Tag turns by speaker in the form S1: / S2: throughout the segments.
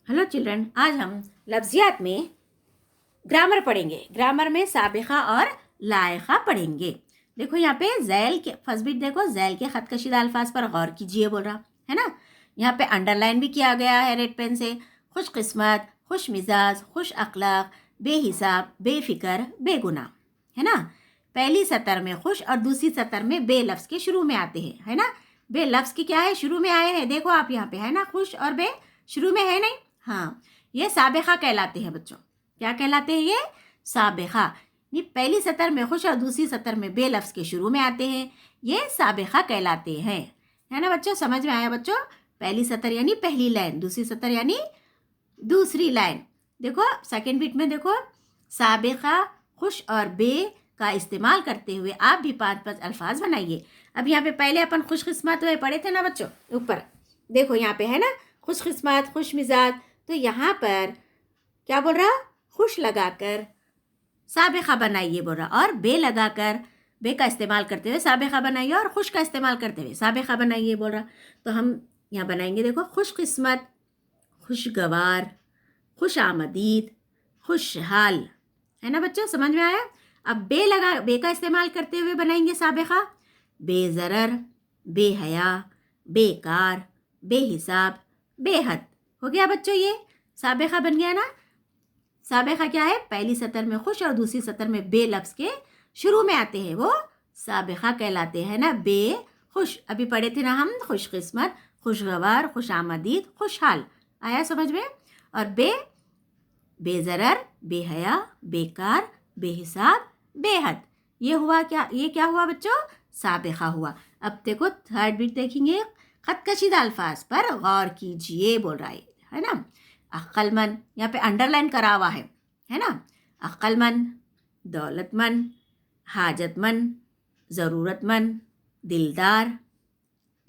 S1: Hello children, आज हम लफ्ज़ियात में ग्रामर पढ़ेंगे। ग्रामर में साबिक़ा और लायक़ा पढ़ेंगे। देखो यहाँ पे ज़ैल के फर्स्ट बिट देखो, ज़ैल के ख़त कशीदा अल्फाज पर गौर कीजिए बोल रहा है ना। यहाँ पे अंडरलाइन भी किया गया है रेड पेन से। खुश किस्मत, खुश मिजाज, खुश अखलाक, बेहिसाब, बेफिक्र, बेगुनाह, है ना। पहली सतर में खुश और दूसरी सतर में बे लफ्ज़ के शुरू में आते हैं, है ना। बे लफ्ज़ की क्या है, शुरू में आए हैं, देखो आप यहाँ पे, है ना। खुश और बे शुरू में है नहीं, हाँ, ये साबिक़ा कहलाते हैं बच्चों। क्या कहलाते हैं ये? साबिक़ा। ये पहली सतर में खुश और दूसरी सतर में बे लफ्ज़ के शुरू में आते हैं, ये साबिक़ा कहलाते हैं, है ना बच्चों। समझ में आया बच्चों? पहली सतर यानी पहली लाइन, दूसरी सतर यानी दूसरी लाइन। देखो सेकंड बिट में देखो, साबिक़ा खुश और बे का इस्तेमाल करते हुए आप भी 5-5 अल्फाज बनाइए। अब यहाँ पे पहले अपन खुश किस्मत हुए पढ़े थे ना बच्चों, ऊपर देखो यहाँ पे है ना, खुश किस्मत, खुश मिजाज। तो यहाँ पर क्या बोल रहा, खुश लगाकर साबिक़ा बनाइए बोल रहा, और बे लगाकर बे का इस्तेमाल करते हुए साबिक़ा बनाइए, और खुश का इस्तेमाल करते हुए साबिक़ा बनाइए बोल रहा। तो हम यहाँ बनाएंगे, देखो, खुश किस्मत, खुशगवार, खुश आमदीद, खुशहाल, है ना बच्चों। समझ में आया? अब बे का इस्तेमाल करते हुए बनाएंगे साबिक़ा, बेज़रर, बेहया, बेकार, बेहिसाब, बेहद। हो गया बच्चों, ये साबिक़ा बन गया ना। साबिक़ा क्या है? पहली सतर में खुश और दूसरी सतर में बे लफ्ज़ के शुरू में आते हैं, वो साबिक़ा कहलाते हैं ना। बे खुश अभी पढ़े थे ना हम, खुश किस्मत, खुशगवार, खुश आमदीद, खुशहाल, आया समझ में। और बे बेज़रर, बेहया, बेकार, बेहिसाब, बेहद, ये हुआ क्या, ये क्या हुआ बच्चों? साबिक़ा हुआ। अब देखो थर्ड बिट देखेंगे, ख़त कशीदा अल्फाज पर गौर कीजिए बोल रहा है ना। अक्लमंद, यहाँ पे अंडरलाइन करा हुआ है ना। अक्लमंद, दौलतमंद, हाजतमंद, ज़रूरतमंद, दिलदार,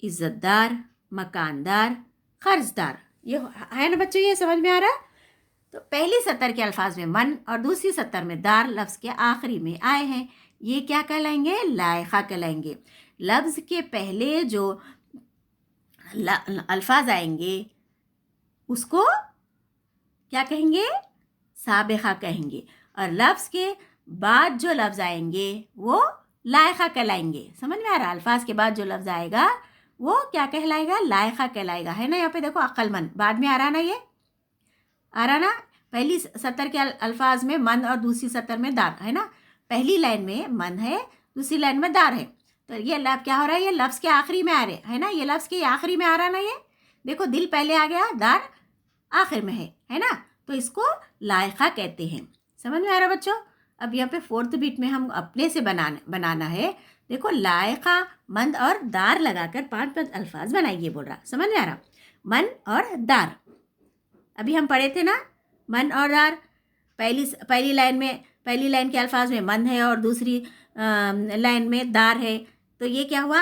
S1: इज़्ज़तदार, मकानदार, कर्जदार, ये है ना बच्चों। ये समझ में आ रहा? तो पहली सतर के अल्फाज में मन और दूसरी सतर में दार लफ्ज़ के आखिरी में आए हैं, ये क्या कहलाएंगे? लायक़ा कहलाएंगे। लफ्ज़ के पहले जो अल्फाज आएंगे उसको क्या कहेंगे? साबिक़ा कहेंगे। और लफ्ज़ के बाद जो लफ्ज़ आएंगे वो लायक़ा कहलाएंगे। समझ में आ रहा? अल्फाज के बाद जो लफ्ज़ आएगा वो क्या कहलाएगा? लायक़ा कहलाएगा, है ना। यहाँ पे देखो अक्लमंद बाद में आ रहा ना, ये आ रहा ना। पहली सतर के अल्फाज में मन और दूसरी सतर में दार, है ना। पहली लाइन में मन है, दूसरी लाइन में दार है, तो ये लफ्ज़ क्या हो रहा है? ये लफ्ज़ के आखिरी में आ रहे है ना, ये लफ्ज़ के आखिरी में आ रहा ना। ये देखो, दिल पहले आ गया, दार आखिर में है ना। तो इसको लायक़ा कहते हैं। समझ में आ रहा बच्चों? अब यहाँ पे फोर्थ बिट में हम अपने से बनाना है। देखो, लायक़ा मंद और दार लगाकर 5-5 अल्फाज बनाइए बोल रहा। समझ में आ रहा? मन और दार अभी हम पढ़े थे ना, मन और दार। पहली लाइन के अल्फाज में मन है और दूसरी लाइन में दार है, तो ये क्या हुआ?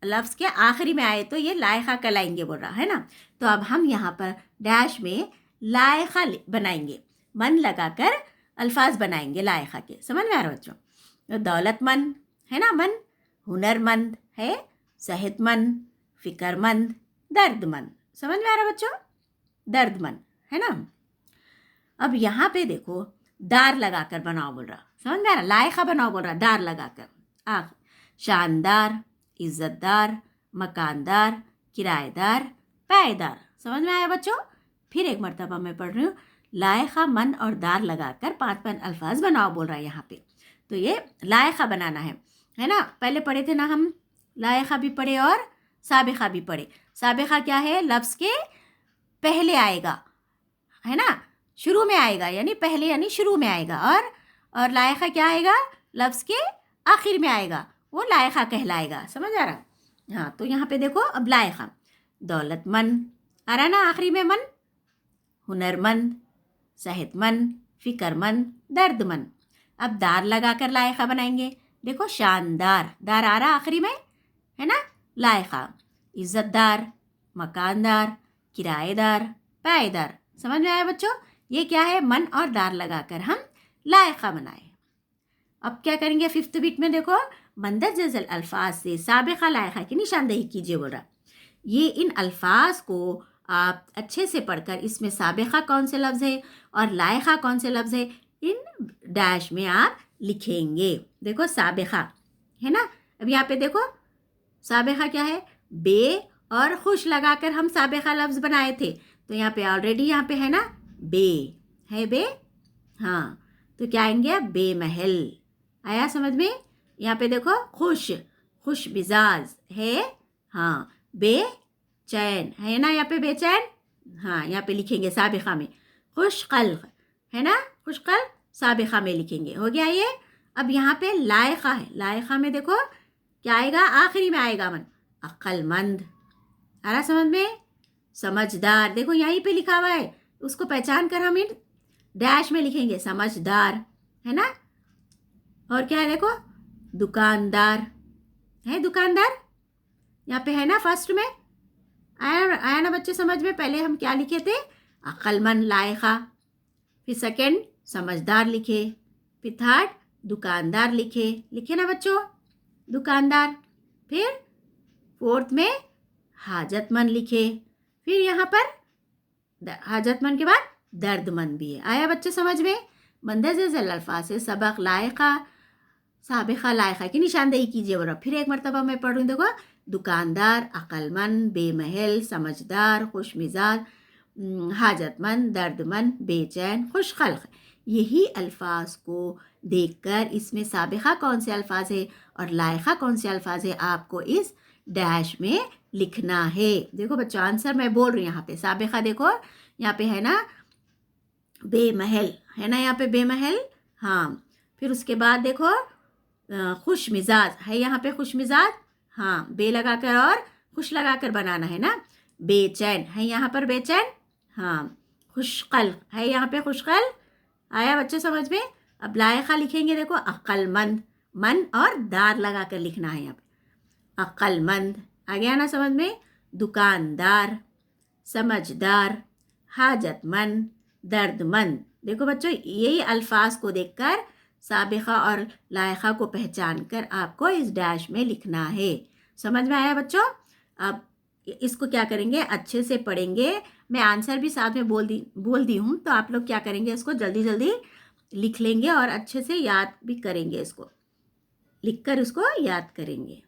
S1: लफ्ज़ के आखिरी में आए तो ये लायक़ा कहलाएंगे बोल रहा है ना। तो अब हम यहाँ पर डैश में लायक़ा बनाएंगे, मन लगाकर अल्फाज बनाएंगे लायक़ा के। समझ में आ रहा बच्चों? तो दौलतमंद है ना, मन, हुनरमंद है, सेहतमंद, फ़िक्रमंद, दर्दमंद। समझ में आ रहा बच्चों? दर्दमंद, है ना। अब यहाँ पे देखो, दार लगाकर बनाओ बोल रहा। समझ में आ रहा? लायक़ा बनाओ बोल रहा, दार लगाकर। शानदार, इज़्ज़तदार, मकानदार, किराएदार, पायदार। समझ में आया बच्चों? फिर एक मरतबा मैं पढ़ रही हूँ, लायक़ा मन और दार लगाकर 5-5 अल्फाज बनाओ बोल रहा है यहाँ पे। तो ये लायक़ा बनाना है ना। पहले पढ़े थे ना हम, लायक़ा भी पढ़े और साबिक़ा भी पढ़े। साबिक़ा क्या है? लफ्ज़ के पहले आएगा, है ना, शुरू में आएगा, यानी पहले यानी शुरू में आएगा। और लायक़ा क्या आएगा? लफ्ज़ के आखिर में आएगा, वो लायक़ा कहलाएगा। समझ आ रहा? हाँ, तो यहाँ पे देखो, अब लायक़ा, दौलतमंद आ रहा ना आखिरी में, मन, हुनरमंद, सेहतमंद, फ़िक्रमंद, दर्दमंद। अब दार लगाकर लायक़ा बनाएंगे। देखो, शानदार, दार आ रहा आखिरी में, है ना, लायक़ा। इज़्ज़तदार, मकानदार, किराएदार, पायदार। समझ में आया बच्चों? ये क्या है? मन और दार लगाकर हम लायक़ा बनाए। अब क्या करेंगे? फिफ्थ बिट में देखो, मंदरजल अल्फाज से साबिक़ा लायक़ा की निशानदेही कीजिए बोल रहा। ये इन अल्फाज को आप अच्छे से पढ़कर इसमें साबिक़ा कौन से लफ्ज़ है और लायक़ा कौन से लफ्ज़ है, इन डैश में आप लिखेंगे। देखो साबिक़ा है ना, अब यहाँ पे देखो साबिक़ा क्या है, बे और खुश लगाकर हम साबिक़ा लफ्ज़ बनाए थे, तो यहाँ पे ऑलरेडी यहाँ पे है ना बे है, बे, हाँ, तो क्या आएंगे अब, बेमहल। आया समझ में? यहाँ पे देखो खुश, खुश मिजाज है, हाँ, बेचैन है ना, यहाँ पे बेचैन, हाँ, यहाँ पे लिखेंगे साबिक़ा में। खुश क़ल्ब है ना, खुश क़ल्ब साबिक़ा में लिखेंगे, हो गया ये। अब यहाँ पे लायक़ा है, लायक़ा में देखो क्या आएगा, आखिरी में आएगा मन, अक्लमंद। आ रहा समझ में? समझदार, देखो यहीं पे लिखा हुआ है, उसको पहचान कर हम इन डैश में लिखेंगे, समझदार है ना। और क्या है देखो, दुकानदार है, दुकानदार यहाँ पे है ना, फर्स्ट में आया ना बच्चे समझ में? पहले हम क्या लिखे थे, अक्लमंद, लायक़ा, फिर सेकंड समझदार लिखे, फिर थर्ड दुकानदार लिखे ना बच्चों, दुकानदार, फिर फोर्थ में हाजतमंद लिखे, फिर यहाँ पर हाजतमंद के बाद दर्दमंद भी है। आया बच्चे समझ में? मंदरजे ज़ैल अल्फाज से सबक लायक़ा साबिक़ा लायक़ा की निशानदेही कीजिए। और फिर एक मरतबा मैं पढ़ूँ, देखो दुकानदार, अक्लमंद, बेमहल, समझदार, खुश मिजाज, हाजतमंद, दर्दमंद, बेचैन, खुश ख़ल्क़। यही अल्फाज को देखकर इसमें साबिक़ा कौन से अल्फाज है और लायक़ा कौन से अल्फाज है, आपको इस डैश में लिखना है। देखो बच्चों आंसर मैं बोल रही हूँ, यहाँ पे साबिक़ा देखो यहाँ पे है ना बेमहल है ना, यहाँ पे बेमहल, हाँ, फिर उसके बाद देखो खुश मिजाज है, यहाँ पे खुश मिजाज, हाँ, बे लगाकर और खुश लगाकर बनाना है ना। बेचैन है यहाँ पर बेचैन, हाँ, खुश क़ल्ब है यहाँ पे खुश क़ल्ब। आया बच्चे समझ में? अब लायक़ा लिखेंगे, देखो अक्लमंद, मन और दार लगाकर लिखना है यहाँ पे, अक्लमंद। आ गया ना समझ में? दुकानदार, समझदार, हाजतमंद, दर्दमंद। देखो बच्चों यही अल्फाज को देखकर साबिक़ा और लायक़ा को पहचान कर आपको इस डैश में लिखना है। समझ में आया बच्चों? अब इसको क्या करेंगे, अच्छे से पढ़ेंगे, मैं आंसर भी साथ में बोल दी हूँ, तो आप लोग क्या करेंगे, इसको जल्दी जल्दी लिख लेंगे और अच्छे से याद भी करेंगे, इसको लिख कर उसको याद करेंगे।